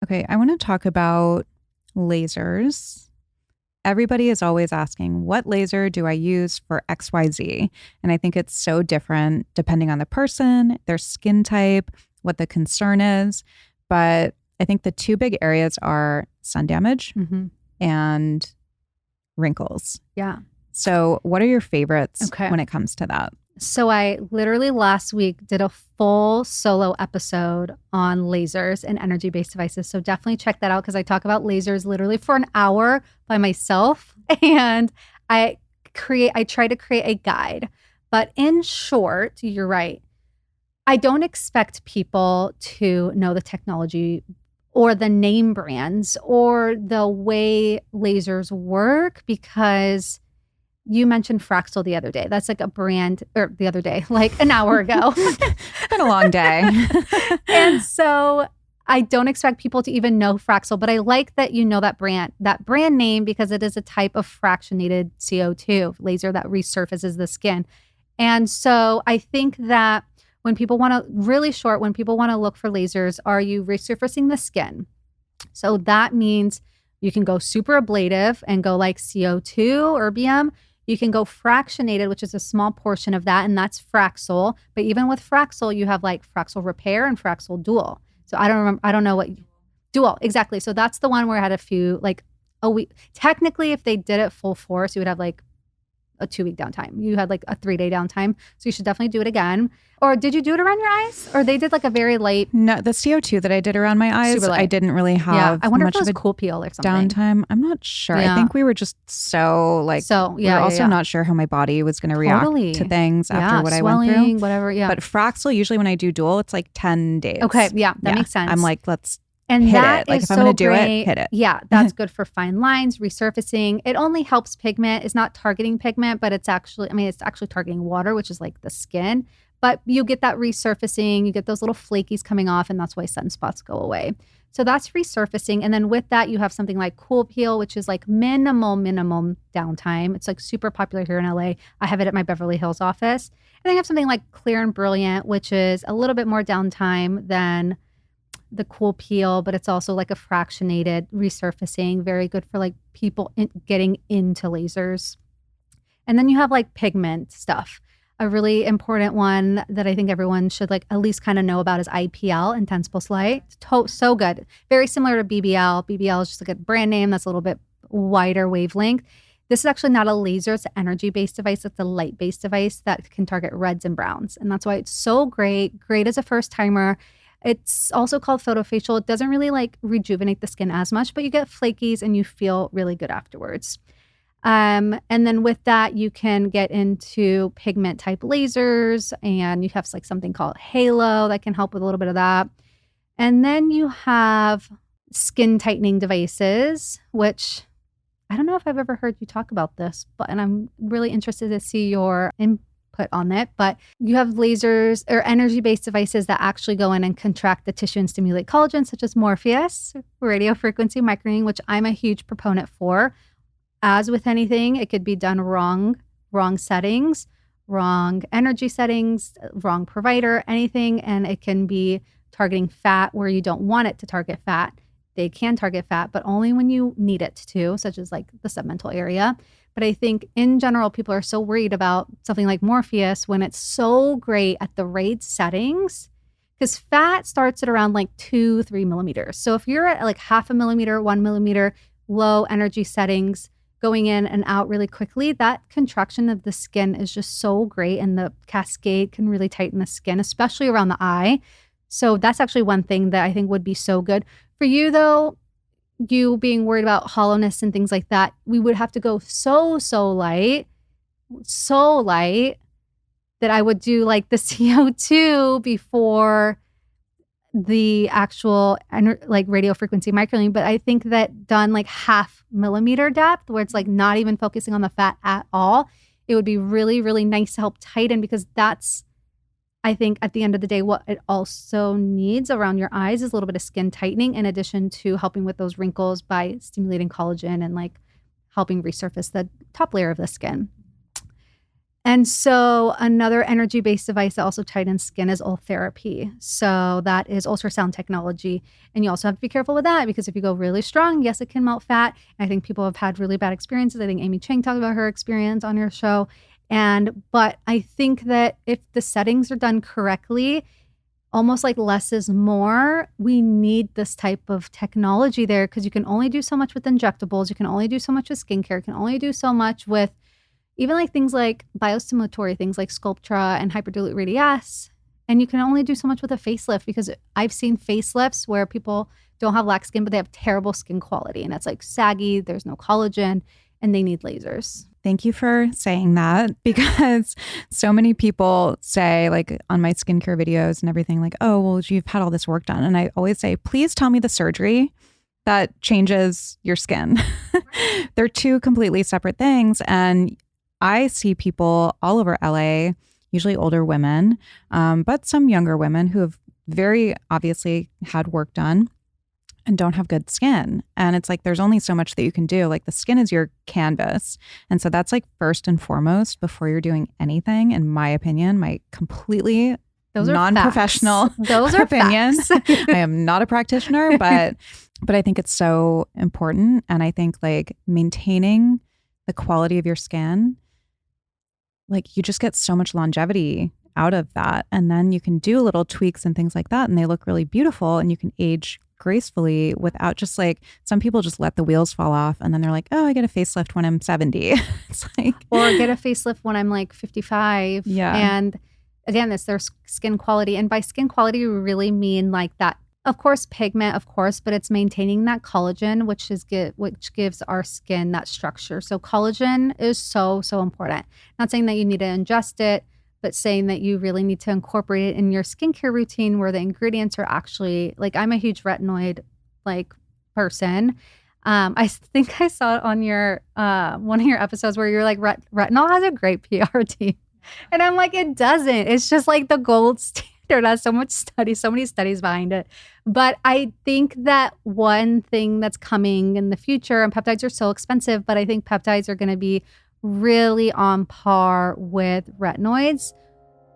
Okay, I want to talk about lasers. Everybody is always asking, what laser do I use for XYZ? And I think it's so different depending on the person, their skin type, what the concern is. But I think the two big areas are sun damage Mm-hmm. and wrinkles. Yeah. So, what are your favorites Okay. when it comes to that? So I literally last week did a full solo episode on lasers and energy-based devices. So definitely check that out because I talk about lasers literally for an hour by myself. And I try to create a guide. But in short, you're right. I don't expect people to know the technology or the name brands or the way lasers work because you mentioned Fraxel the other day. That's like a brand, or the other day, like an hour ago. It's been a long day. And so I don't expect people to even know Fraxel, but I like that you know that brand name because it is a type of fractionated CO2 laser that resurfaces the skin. And so I think that when people want to, really short, when people want to look for lasers, are you resurfacing the skin? So that means you can go super ablative and go like CO2 erbium. You can go fractionated, which is a small portion of that, and that's Fraxel. But even with Fraxel, you have like Fraxel Repair and Fraxel Dual. So I don't remember, I don't know what Dual, exactly. So that's the one where I had a few like a week. Technically, if they did it full force, you would have like a 2-week downtime. You had like a 3-day downtime. So you should definitely do it again. Or did you do it around your eyes? Or they did like a very light, No, the CO2 that I did around my eyes, super light. I didn't really Yeah. have I wonder if much it of was a cool peel or something. downtime. I'm not sure. I Yeah. think we were just so like, So we yeah, were also yeah. not sure how my body was going to react Totally. to things after Yeah, what I swelling, went through. whatever. Yeah. But Fraxel, usually when I do dual, it's like 10 days. Okay. Yeah, that makes sense. I'm like, let's and hit that it. Like is if I'm so going to do great. it, hit it. Yeah, that's good for fine lines, resurfacing. It only helps pigment. It's not targeting pigment, but it's actually targeting water, which is like the skin. But you get that resurfacing, you get those little flakies coming off, and that's why sunspots go away. So that's resurfacing. And then with that, you have something like Cool Peel, which is like minimum downtime. It's like super popular here in LA. I have it at my Beverly Hills office. And then you have something like Clear and Brilliant, which is a little bit more downtime than the Cool Peel, but it's also like a fractionated resurfacing, very good for like people getting into lasers. And then you have like pigment stuff. A really important one that I think everyone should like at least kind of know about is IPL, Intense Pulse Light. So good. Very similar to BBL. BBL is just like a brand name that's a little bit wider wavelength. This is actually not a laser. It's an energy-based device. It's a light-based device that can target reds and browns. And that's why it's so great. Great as a first timer. It's also called photofacial. It doesn't really like rejuvenate the skin as much, but you get flakies and you feel really good afterwards. And then with that, you can get into pigment type lasers, and you have like something called Halo that can help with a little bit of that. And then you have skin tightening devices, which I don't know if I've ever heard you talk about this, and I'm really interested to see your input on it. But you have lasers or energy-based devices that actually go in and contract the tissue and stimulate collagen, such as Morpheus, radio frequency microneedling, which I'm a huge proponent for. As with anything, it could be done wrong settings, wrong energy settings, wrong provider, anything, and it can be targeting fat where you don't want it to target fat. They can target fat, but only when you need it to, such as like the submental area. But I think in general, people are so worried about something like Morpheus when it's so great at the right settings, because fat starts at around like 2-3 millimeters. So if you're at like 0.5 millimeter, 1 millimeter, low energy settings, going in and out really quickly, that contraction of the skin is just so great. And the cascade can really tighten the skin, especially around the eye. So that's actually one thing that I think would be so good. For you though, you being worried about hollowness and things like that, we would have to go so light that I would do like the CO2 before the actual like radio frequency microneedling. But I think that done like 0.5 millimeter depth, where it's like not even focusing on the fat at all, it would be really nice to help tighten, because that's, I think at the end of the day, what it also needs around your eyes is a little bit of skin tightening, in addition to helping with those wrinkles by stimulating collagen and like helping resurface the top layer of the skin. And so another energy-based device that also tightens skin is Ultherapy. So that is ultrasound technology. And you also have to be careful with that because if you go really strong, yes, it can melt fat. I think people have had really bad experiences. I think Amy Chang talked about her experience on your show. But I think that if the settings are done correctly, almost like less is more, we need this type of technology there because you can only do so much with injectables. You can only do so much with skincare. You can only do so much with even like things like biostimulatory things like Sculptra and hyperdilute radiesse. And you can only do so much with a facelift because I've seen facelifts where people don't have lax skin, but they have terrible skin quality. And it's like saggy, there's no collagen, and they need lasers. Thank you for saying that because so many people say like on my skincare videos and everything like, oh, well, you've had all this work done. And I always say, please tell me the surgery that changes your skin. They're two completely separate things. And I see people all over LA, usually older women, but some younger women who have very obviously had work done and don't have good skin. And it's like, there's only so much that you can do. Like the skin is your canvas. And so that's like first and foremost before you're doing anything, in my opinion, my completely non-professional opinion. I am not a practitioner, but I think it's so important. And I think like maintaining the quality of your skin, like you just get so much longevity out of that. And then you can do little tweaks and things like that. And they look really beautiful and you can age gracefully without just like, some people just let the wheels fall off and then they're like, oh, I get a facelift when I'm 70. It's like, or get a facelift when I'm like 55. Yeah. And again, it's their skin quality. And by skin quality, we really mean like that. Of course, pigment, of course, but it's maintaining that collagen, which gives our skin that structure. So collagen is so, so important. Not saying that you need to ingest it, but saying that you really need to incorporate it in your skincare routine where the ingredients are actually, like I'm a huge retinoid like person. I think I saw it on your one of your episodes where you're like, retinol has a great PR team. And I'm like, it doesn't. It's just like the gold standard. It has so much study, so many studies behind it. But I think that one thing that's coming in the future, and peptides are so expensive, but I think peptides are going to be really on par with retinoids.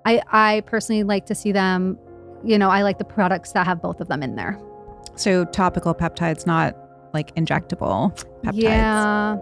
I personally like to see them, I like the products that have both of them in there. So topical peptides, not like injectable peptides. Yeah.